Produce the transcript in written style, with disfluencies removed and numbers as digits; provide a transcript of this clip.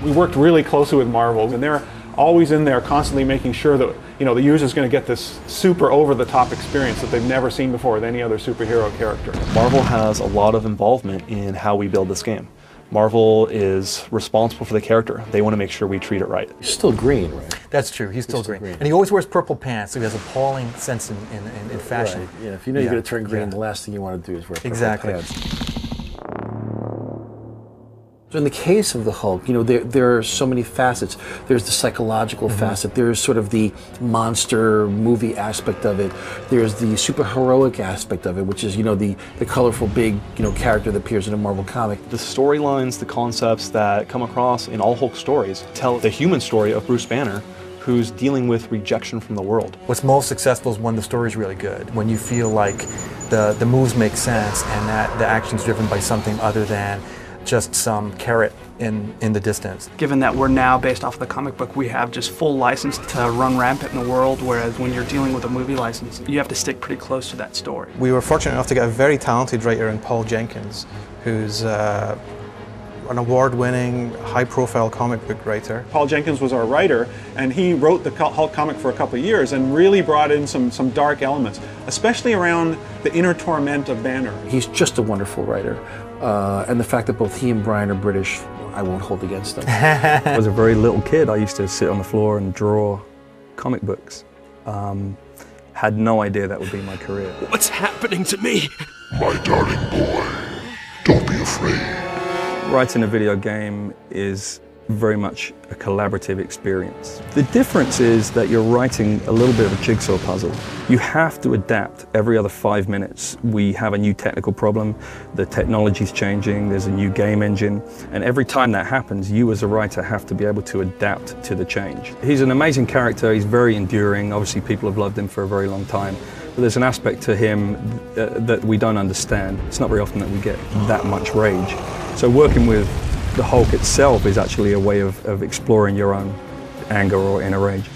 We worked really closely with Marvel, and they're always in there constantly making sure that the user's going to get this super over-the-top experience that they've never seen before with any other superhero character. Marvel has a lot of involvement in how we build this game. Marvel is responsible for the character. They want to make sure we treat it right. He's still green, right? That's true, he's still green. And he always wears purple pants, so he has appalling sense in fashion. Right. Yeah, if you know you're going to turn green, the last thing you want to do is wear purple pants. So in the case of the Hulk, there are so many facets. There's the psychological facet. There's sort of the monster movie aspect of it. There's the superheroic aspect of it, which is, the colorful big, character that appears in a Marvel comic. The storylines, the concepts that come across in all Hulk stories tell the human story of Bruce Banner, who's dealing with rejection from the world. What's most successful is when the story's really good, when you feel like the moves make sense and that the action's driven by something other than just some carrot in the distance. Given that we're now based off of the comic book, we have just full license to run rampant in the world, whereas when you're dealing with a movie license, you have to stick pretty close to that story. We were fortunate enough to get a very talented writer in Paul Jenkins, who's an award-winning, high-profile comic book writer. Paul Jenkins was our writer, and he wrote the Hulk comic for a couple of years and really brought in some dark elements, especially around the inner torment of Banner. He's just a wonderful writer. And the fact that both he and Brian are British, I won't hold against them. As a very little kid, I used to sit on the floor and draw comic books. Had no idea that would be my career. What's happening to me? My darling boy, don't be afraid. Writing a video game is very much a collaborative experience. The difference is that you're writing a little bit of a jigsaw puzzle. You have to adapt every other 5 minutes. We have a new technical problem, the technology's changing, there's a new game engine, and every time that happens, you as a writer have to be able to adapt to the change. He's an amazing character, he's very enduring, obviously people have loved him for a very long time, but there's an aspect to him that we don't understand. It's not very often that we get that much rage. So working with the Hulk itself is actually a way of exploring your own anger or inner rage.